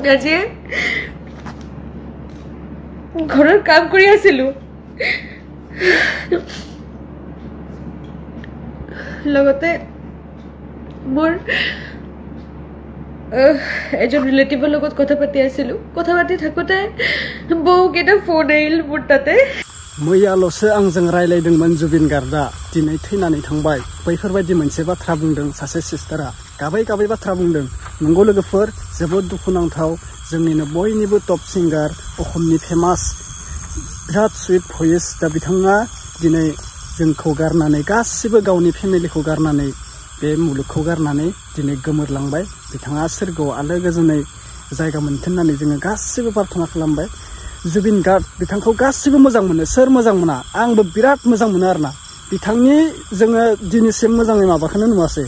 আজি ঘৰৰ কাম কৰি আছিলো লগতে মোৰ এজন ৰিলেটিভৰ লগত কথা পাতি আছিলো কথা পাতি থাকোতে বহুকেইটা ফোন আহিল মোৰ তাতে मैयाल'सो आंजों रायलायदोंमोन जुबिन गार्डआ दिनै थैनानै थांबाय बैफोरबायदि मोनसे बाथ्रा बुंदों सासे सिस्टारा गाबै गाबै बाथ्रा बुंदों नंगौ लोगोफोर जोबोद दुखुनांथाव जोंनिनो बयनिबो टप सिंगार अखमनि फेमास बिराद सुइट भइस दा बिथाङा दिनै जोंखौ गारनानै गासिबो गावनि फेमिलिखौ गारनानै बे मुलुगखौ गारनानै दिनै गोमोरलांबाय बिथाङा सोरगोआव आलो गोजोनै जायगा मोनथों होननानै जोङो गासिबो प्रार्थना खालामबाय जुबिन गार्ड बिथांखौ गासिबो मोजां मोनो सोर मोजां मोना आंबो बिराद मोजां मोनो आरोना बिथांनि जोङो दिनैसिम मोजाङै माबाखौनो नुवासै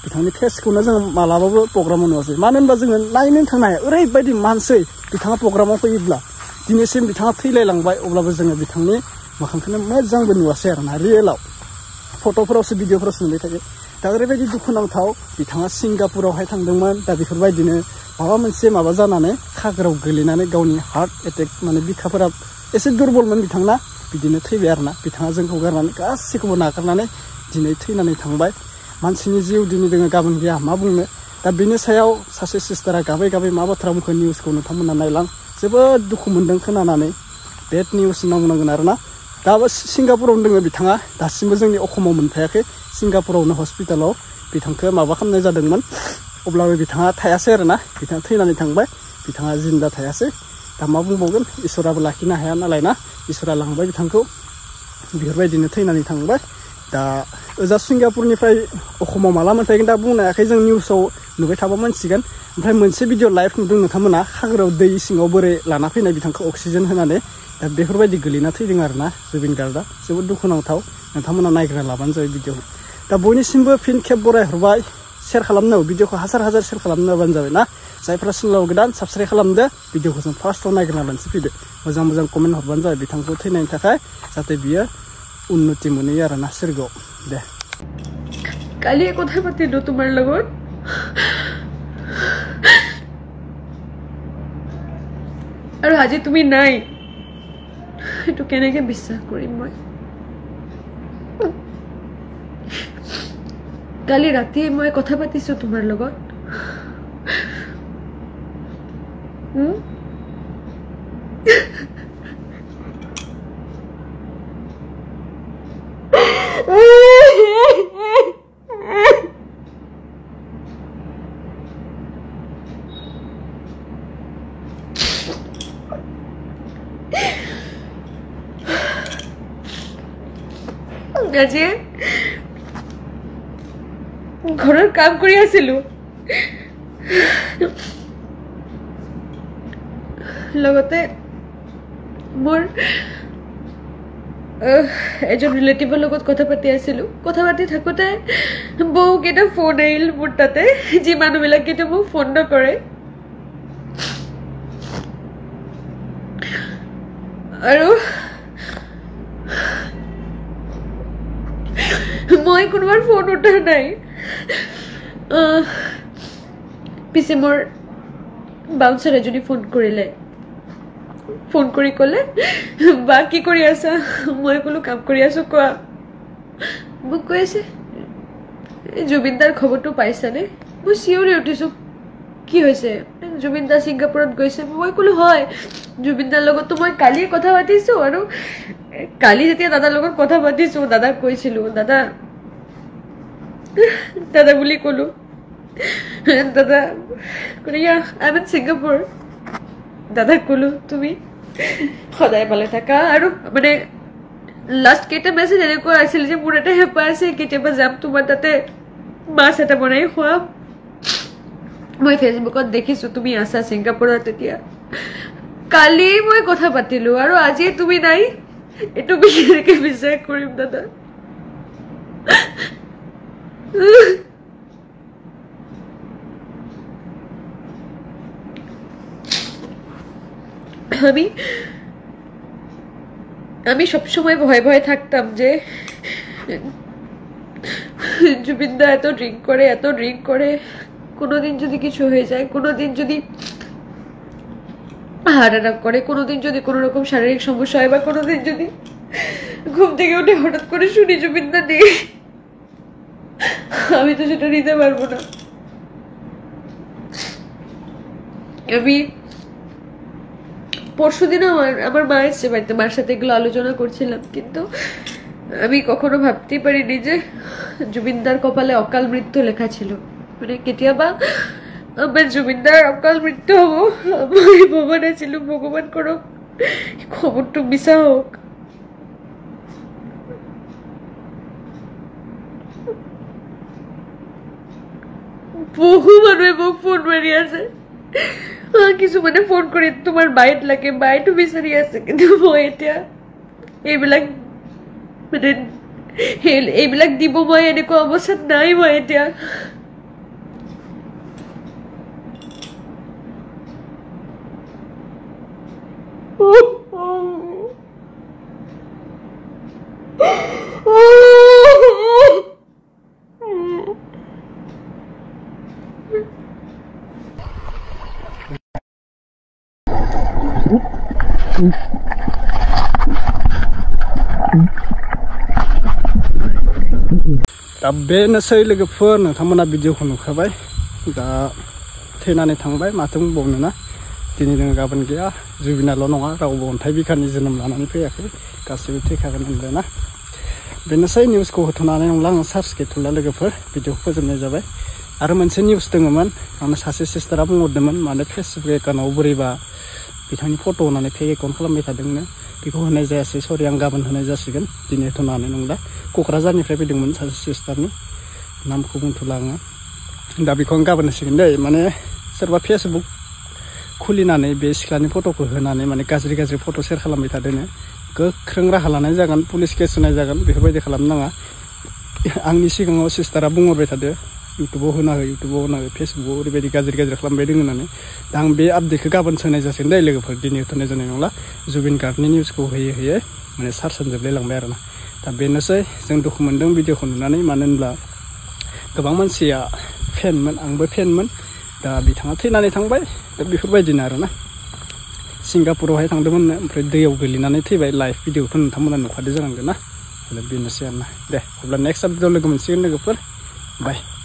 बिथांनि फेसखौनो जों मालाबाबो प्रग्रामाव नुवासै मानो होनबा जोङो नायनो थांनो हाया ओरैबायदि मानसै बिथाङा प्रग्रामाव फैयोब्ला दिनैसिम बिथाङा थैलायलांबाय अब्लाबो जोङो बिथांनि मोखांखौनो मोजांबो नुवासै आरोना रियेलाव फट'फोरावसो भिडिअफोरावसो नुबाय थायो दा ओरैबायदि दुखुनांथाव बिथाङा सिंगापुरावहाय थांदोंमोन दा बेफोरबायदिनो माबा मोनसे माबा जानानै खागोराव गोलैनानै गावनि हार्ट एटेक माने बिखाफोरा एसे दुरबलमोन बिथांना बिदिनो थैबाय आरोना बिथाङा जोंखौ गारनानै गासैखौबो नागारनानै दिनै थैनानै थांबाय मानसिनि जिउ दिनै जोङो गाबोन गैया मा बुंनो दा बेनि सायाव सासे सिस्टारा गाबै गाबै मा बाथ्रा बुंखो निउसखौ नोंथांमोना नायलां जोबोद दुखु मोनदों खोनानानै बेड निउस होनना बुंनांगोन आरोना दाबो सिंगापुरावनो दोङो बिथाङा दासिमबो जोंनि अखमाव मोनफायाखै सिंगापुरावनो हस्पिटालाव बिथांखौ माबा खालामनाय जादोंमोन अब्लाबो बिथाङा थायासै आरोना बिथाङा थैनानै थांबाय बिथाङा जिन्दा थायासै दा मा बुंबावगोन इसोराबो लाखिनो हाया नालाय ना इसोरा लांबाय बिथांखौ बेफोरबायदिनो थैनानै थांबाय दा ओजा सिंगापुरनिफ्राय अखमाव माला मोनफैगोन दा बुंनो हायाखै जों निउसाव नुबाय थाबा मोनसिगोन ओमफ्राय मोनसे भिडिअ लाइभ नुदों नोंथांमोना खागोराव दै सिङाव बोरै लाना फैनाय बिथांखौ अक्सिजेन होनानै दा बेफोरबायदि गोलैना थैदों आरोना जुबिन गार्डआ जोबोद दुखुनांथाव नोंथांमोना नायग्रा लाबानो जाबाय भिडिअ दा बयनिसिमबो फिन खेब बरायहरबाय शेयार खालामनो भिडिअखौ हाजार हाजार शेयार खालामनो होबानो जाबाय ना जायफ्रा चेनेलाव गोदान साबस्क्राइब खालामदो भिडिअखौ जों फार्स्टआव नायग्रोना लानोसै फैदो मोजां मोजां कमेन्ट हरबानो जाबाय बिथांखौ थैनायनि थाखाय जाहाथे बियो उन्नति मोनहैयो आरोना सोरगोआव दे কালি কথা পাতিলো তোমাৰ লগত আৰু আজি তুমি নাই এটো কেনেকৈ বিশ্বাস কৰিম মই কালি ৰাতি মই কথা পাতিছো তোমাৰ লগত আজি ঘৰৰ কাম কৰি আছিলো লগতে মোৰ এজন ৰিলেটিভৰ লগত কথা পাতি আছিলো কথা পাতি থাকোতে বহুকেইটা ফোন আহিল মোৰ তাতে যি মানুহবিলাকে মোক ফোন নকৰে আৰু মই কোনোবাৰ ফোন উঠা নাই পিছে মোৰ বাউন্সাৰ এজনী ফোন কৰিলে ফোন কৰি ক'লে বা কি কৰি আছা মই ক'লো কাম কৰি আছো কোৱা মোক কৈ আছে জুবিনদাৰ খবৰটো পাইছানে মই চিঞৰি উঠিছো কি হৈছে জুবিনদা সিংগাপুৰত গৈছে মই ক'লো হয় জুবিনদাৰ লগততো মই কালি কথা পাতিছো আৰু কালি যেতিয়া দাদাৰ লগত কথা পাতিছো দাদাক কৈছিলো দাদা বুলি ক'লো দাদা ক'লে আই এম ইন সিংগাপুৰ দাদাক ক'লো তুমি সদায় ভালে থাকা আৰু মানে লাষ্ট কেইটা মেছেজ এনেকুৱা আছিল যে মোৰ এটা হেঁপাহ আছে কেতিয়াবা যাম তোমাৰ তাতে মাছ এটা বনাই খুৱাম মই ফেচবুকত দেখিছো তুমি আছা সিংগাপুৰত তেতিয়া কালি মই কথা পাতিলো আৰু আজি তুমি নাই এটো কেনেকৈ বিশ্বাস কৰিম দাদা আমি সবসময় ভয়ে ভয়ে থাকতাম যে জুবিনদা এত ড্রিঙ্ক করে কোনোদিন যদি কিছু হয়ে যায়, কোনোদিন যদি হার্ট অ্যাটাক করে, কোনোদিন যদি কোনো রকম শারীরিক সমস্যা হয়, বা কোনোদিন যদি ঘুম থেকে উঠে হঠাৎ করে শুনি জুবিনদা নেই, আমি তো সেটা নিতে পারবো না। আমি পরশুদিনও আমার মা এসছে বাড়িতে, মার সাথে এগুলো আলোচনা করছিলাম, কিন্তু আমি কখনো ভাবতেই পারিনি যে জুবিনদার কপালে অকাল মৃত্যু লেখা ছিল। মানে কেতিয়াবা আমার জুবিনদার অকাল মৃত্যু হবো, আমার ভগবান ছিল, ভগবান করো খবরটা মিছা হোক। বহু মানুহে মোক ফোন মাৰি আছে, কিছুমানে ফোন কৰি তোমাৰ বাইট লাগে, বাইটো বিচাৰি আছে, কিন্তু মই এতিয়া এইবিলাক দিব মই এনেকুৱা অৱস্থাত নাই। মই এতিয়া दा बेनोसै लोगोफोर, नोंथांमोना भिडिअखौ नुखाबाय। दा थैनानै थांबाय, माथो बुंबावनो ना। दिनै जों गाबोन गैया, जुबिनाल' नङा, रावबो अन्थाइ बिखानि जोनोम लानानै फैयाखै, गासैबो थैखागोन होनदोंना। बेनोसै निउसखौ होथ'नानै नंला, आं सार्च गैथ'ला लोगोफोर, भिडिअखौ फोजोबनाय जाबाय। आरो मोनसे निउस दङमोन, आंनो सासे सिस्टारा बुंहरदोंमोन, माने फेसबुक एकाउन्टआव बोरैबा बिथांनि फट' होनानै फेक एकाउन्ट खालामबाय थादोंनो, बेखौ होनाय जायासै, सरि, आं गाबोन होनाय जासिगोन, दिनै होथ'नानै नंला। क'क्राझारनिफ्राय फैदोंमोन सासे सिस्टारनि, नामखौ बुंथ'ला आङो। दा बेखौ आं गाबोन होसिगोन दै। माने सोरबा फेसबुक खुलिनानै बे सिख्लानि फट'खौ होनानै माने गाज्रि गाज्रि फट' शेयार खालामबाय थादोंनो, गोख्रों राहा लानाय जागोन, पुलिस केस होनाय जागोन, बेफोरबायदि खालामनो नाङा। आंनि सिगाङाव सिस्टारा बुंहरबाय थादो, इउटुबाव होना हो, फेसबुकाव ओरैबायदि गाज्रि खालामबाय दङ होननानै। दा आं बे आपडेटखौ गाबोन होनाय जासिगोन दै लोगोफोर, दिनै होनाय जानाय नंला। जुबिन गार्गनि निउसखौ होयै माने सार्च होनजोबलायलांबाय आरोना। दा बेनोसै, जों दुखु मोनदों भिडिअखौ नुनानै, मानो होनब्ला गोबां मानसिया फेनमोन, आंबो फेनमोन। दा बिथाङा थैनानै थांबाय, दा बेफोरबायदिनो आरोना। सिंगापुरावहाय थांदोंमोननो, ओमफ्राय दैयाव गोलैनानै थैबाय। लाइभ भिडिअखौ नोंथांमोना नुखादो जानांगोन ना। बेनोसै आरोना। दे अब्ला नेक्स्ट आपडेटआव लोगो मोनसिगोन लोगोफोर, बाय।